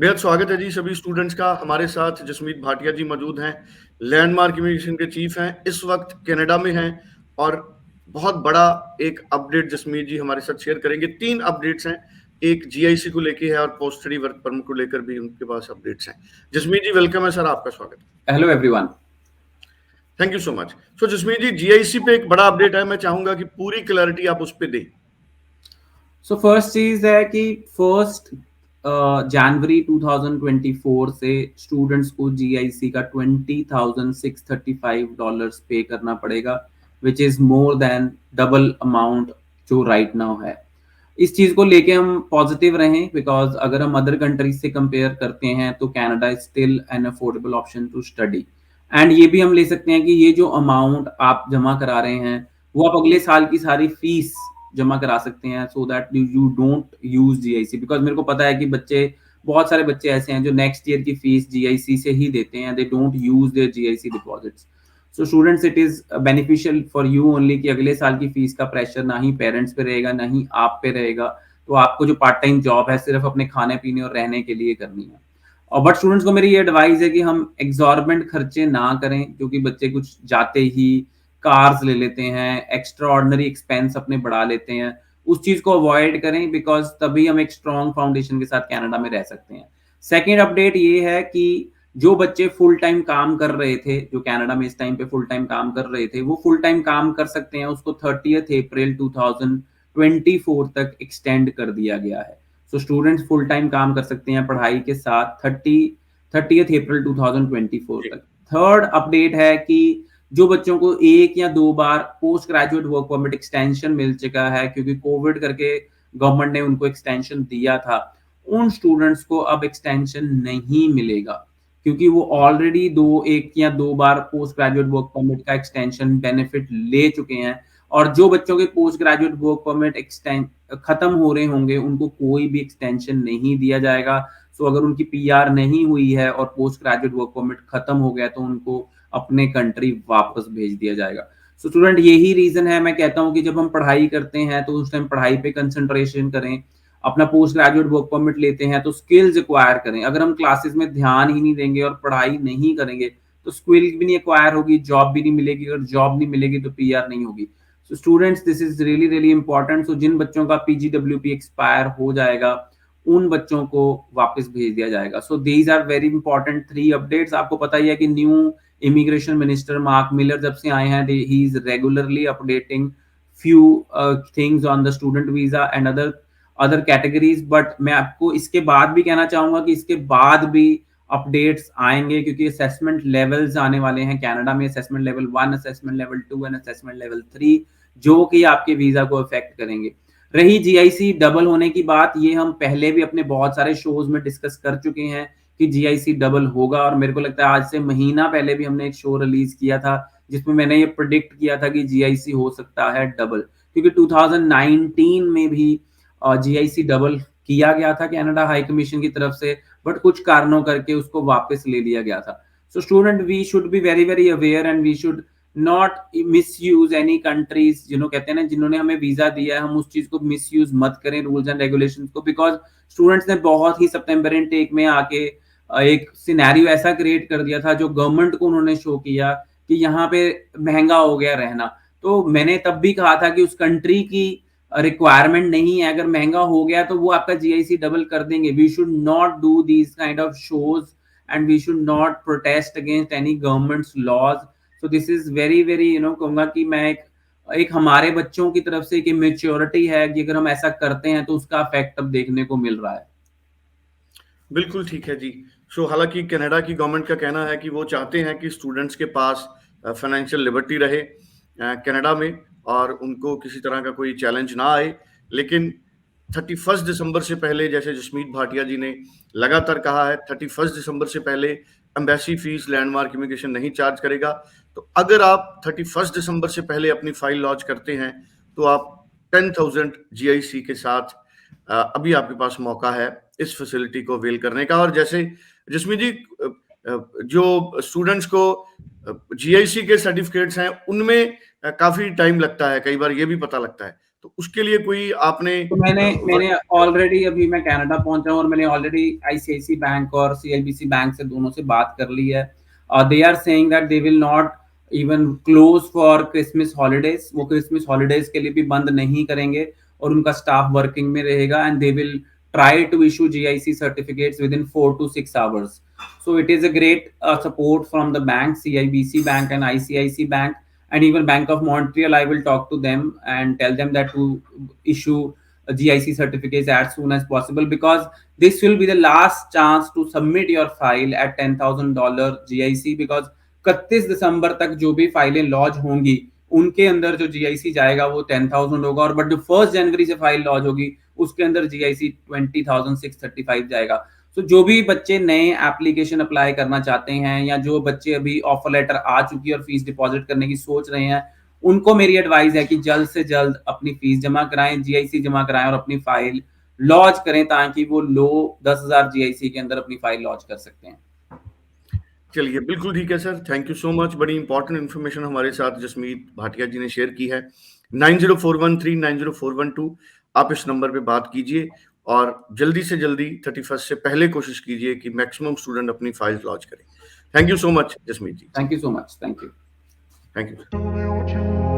बेहद स्वागत है जी सभी स्टूडेंट्स का। हमारे साथ जसमीत भाटिया जी मौजूद हैं, लैंडमार्क इमिग्रेशन के चीफ हैं, इस वक्त कनाडा में हैं और बहुत बड़ा एक अपडेट जसमीत जी हमारे साथ शेयर करेंगे। 3 अपडेट्स हैं, एक जीआईसी को लेके है और पोस्ट स्टडी वर्क परमिट को लेकर भी उनके पास अपडेट्स हैं। जसमीत जी वेलकम है सर, आपका स्वागत है। Hello everyone. Thank you so much. So Jasmeet ji, GIC पे एक बड़ा अपडेट है, मैं चाहूंगा कि पूरी क्लैरिटी आप उस पर दें। सो फर्स्ट चीज है कि फर्स्ट जनवरी 2024 से स्टूडेंट्स को जीआईसी का $20,635 पे करना पड़ेगा, which is more than double amount जो राइट नाउ है। इस चीज को लेके हम पॉजिटिव रहें, बिकॉज अगर हम अदर कंट्रीज से कंपेयर करते हैं तो Canada is still an affordable option to study. And ये भी हम ले सकते हैं कि ये जो अमाउंट आप जमा करा रहे हैं वो आप अगले साल की सारी फीस जमा करा सकते हैं, so that you don't use GIC. Because मेरे को पता है कि बहुत सारे बच्चे ऐसे हैं जो नेक्स्ट ईयर की फीस जीआईसी से ही देते हैं, they don't use their GIC deposits. So students, it is beneficial for you only कि अगले साल की फीस का प्रेशर ना ही पेरेंट्स पे रहेगा ना ही आप पे रहेगा। तो आपको जो पार्ट टाइम जॉब है सिर्फ अपने खाने पीने और रहने के लिए करनी है। और बट स्टूडेंट्स को मेरी ये एडवाइस है कि हम एग्जॉर्बेंट खर्चे ना करें, क्योंकि बच्चे कुछ जाते ही कार्स ले लेते हैं, एक्स्ट्रा ऑर्डिनरी एक्सपेंस अपने बढ़ा लेते हैं। उस चीज को अवॉइड करें, बिकॉज तभी हम एक स्ट्रॉन्ग फाउंडेशन के साथ कनाडा में रह सकते हैं। सेकेंड अपडेट ये है कि जो बच्चे फुल टाइम काम कर रहे थे, जो कनाडा में इस टाइम पे फुल टाइम काम कर रहे थे, वो फुल टाइम काम कर सकते हैं। उसको 30 अप्रैल 2024 तक एक्सटेंड कर दिया गया है। सो स्टूडेंट्स फुल टाइम काम कर सकते हैं पढ़ाई के साथ 30 अप्रैल 2024 तक। थर्ड अपडेट है कि जो बच्चों को 1 या 2 बार post graduate work permit extension मिल चुका है, क्योंकि कोविड करके गवर्नमेंट ने उनको एक्सटेंशन दिया था, उन स्टूडेंट्स को अब एक्सटेंशन नहीं मिलेगा, क्योंकि वो ऑलरेडी 1 या 2 बार पोस्ट ग्रेजुएट वर्क परमिट का एक्सटेंशन बेनिफिट ले चुके हैं। और जो बच्चों के post graduate work permit extend खत्म हो रहे होंगे उनको कोई भी एक्सटेंशन नहीं दिया जाएगा। सो अगर उनकी पीआर नहीं हुई है और पोस्ट ग्रेजुएट वर्क परमिट खत्म हो गया तो उनको अपने कंट्री वापस भेज दिया जाएगा। सो स्टूडेंट, यही रीजन है मैं कहता हूं कि जब हम पढ़ाई करते हैं तो उस टाइम पढ़ाई पे कंसंट्रेशन करें। अपना पोस्ट ग्रेजुएट वर्क परमिट लेते हैं तो स्किल्स एक्वायर करें। अगर हम क्लासेस में ध्यान ही नहीं देंगे और पढ़ाई नहीं करेंगे तो स्किल भी नहीं एक्वायर होगी, जॉब भी नहीं मिलेगी, और जॉब नहीं मिलेगी तो पीआर नहीं होगी। So students, this is really really important. So जिन बच्चों का पीजीडब्ल्यूपी एक्सपायर हो जाएगा उन बच्चों को वापस भेज दिया जाएगा। So these are very important 3 updates. आपको पता ही है कि new immigration minister Mark Miller जब से आए हैं, he is regularly updating few things on the student visa and other categories। But मैं आपको इसके बाद भी कहना चाहूंगा कि इसके बाद भी अपडेट्स आएंगे, क्योंकि असेसमेंट लेवल्स आने वाले हैं कनाडा में। Assessment level 1, assessment level 2 and assessment level 3, जो कि आपके वीजा को अफेक्ट करेंगे। रही जीआईसी डबल होने की बात, ये हम पहले भी अपने बहुत सारे शोज में डिस्कस कर चुके हैं कि जीआईसी डबल होगा। और मेरे को लगता है आज से महीना पहले भी हमने एक शो रिलीज किया था जिसमें मैंने ये प्रिडिक्ट किया था कि जीआईसी हो सकता है डबल, क्योंकि 2019 में भी जीआईसी डबल किया गया था कनाडा हाई कमीशन की तरफ से, बट कुछ कारणों करके उसको वापस ले लिया गया था। So student, we should be very very aware and we should not misuse any countries. कहते हैं ना, जिन्होंने हमें वीजा दिया है हम उस चीज को मिसयूज मत करें, रूल्स एंड रेगुलेशंस को। बिकॉज स्टूडेंट्स ने बहुत ही सितंबर इनटेक में आके एक सिनेरियो ऐसा क्रिएट कर दिया था जो गवर्नमेंट को उन्होंने शो किया कि यहाँ पे महंगा हो गया रहना। तो मैंने तब भी कहा था कि उस कंट्री की रिक्वायरमेंट नहीं है, अगर महंगा हो गया तो वो आपका जीआईसी डबल कर देंगे। We should not do these kind of shows and we should not protest against any governments laws. So this is very very कहूंगा कि मैं एक हमारे बच्चों की तरफ से एक इमेच्योरिटी है कि अगर हम ऐसा करते हैं तो उसका इफेक्ट अब देखने को मिल रहा है। बिल्कुल ठीक है जी। सो हालांकि कनाडा की गवर्नमेंट का कहना है कि वो चाहते हैं कि स्टूडेंट्स के पास फाइनेंशियल लिबर्टी रहे कनाडा में और उनको किसी तरह का कोई चैलेंज ना आए। लेकिन 31 दिसंबर से पहले, जैसे जसमीत भाटिया जी ने लगातार कहा है, 31 दिसंबर से पहले एम्बेसी फीस लैंडमार्क इमिग्रेशन नहीं चार्ज करेगा। तो अगर आप 31 दिसंबर से पहले अपनी फाइल लॉन्च करते हैं तो आप 10,000 जीआईसी के साथ अभी आपके पास मौका है इस फैसिलिटी को अवेल करने का। और जैसे जिसमें जी जो स्टूडेंट्स को जीआईसी के सर्टिफिकेट्स हैं उनमें काफी टाइम लगता है, कई बार ये भी पता लगता है। तो उसके लिए कोई आपने तो मैंने ऑलरेडी अभी मैं कनाडा पहुंचा हूं और मैंने ऑलरेडी आईसीआईसी बैंक और सीआईबीसी बैंक से दोनों से बात कर ली है। They are saying that they will not even close for Christmas holidays, वो क्रिसमस हॉलीडेज के लिए भी बंद नहीं करेंगे और उनका स्टाफ वर्किंग में रहेगा and they will try to issue GIC certificates within 4 to 6 hours. So it is a great support from the bank, CIBC Bank and ICIC Bank, and even Bank of Montreal. I will talk to them and tell them that to issue GIC certificates as soon as possible, because this will be the last chance to submit your file at $10,000 GIC, because 31 दिसंबर तक जो भी फाइलें launch होंगी उनके अंदर जो GIC जाएगा वो 10,000 होगा, और बट जो 1 जनवरी से फाइल लॉन्च होगी उसके अंदर GIC 20,635 जाएगा। तो जो भी बच्चे नए एप्लीकेशन अप्लाई करना चाहते हैं या जो बच्चे अभी ऑफर लेटर आ चुकी है और फीस डिपॉजिट करने की सोच रहे हैं, उनको मेरी एडवाइस है कि जल्द से जल्द अपनी फीस जमा कराएं, GIC जमा कराएं और अपनी फाइल लॉन्च करें ताकि वो लो 10,000 GIC के अंदर अपनी फाइल लॉन्च कर सकते हैं। चलिए, बिल्कुल ठीक है sir, thank you so much. बड़ी इंपॉर्टेंट इन्फॉर्मेशन हमारे साथ जसमीत भाटिया जी ने शेयर की है। 9041390412 आप इस नंबर पे बात कीजिए और जल्दी से जल्दी 31 से पहले कोशिश कीजिए कि मैक्सिमम स्टूडेंट अपनी फाइल लॉन्च करें। Thank you so much Jasmeet ji. Thank you so much. Thank you. Thank you.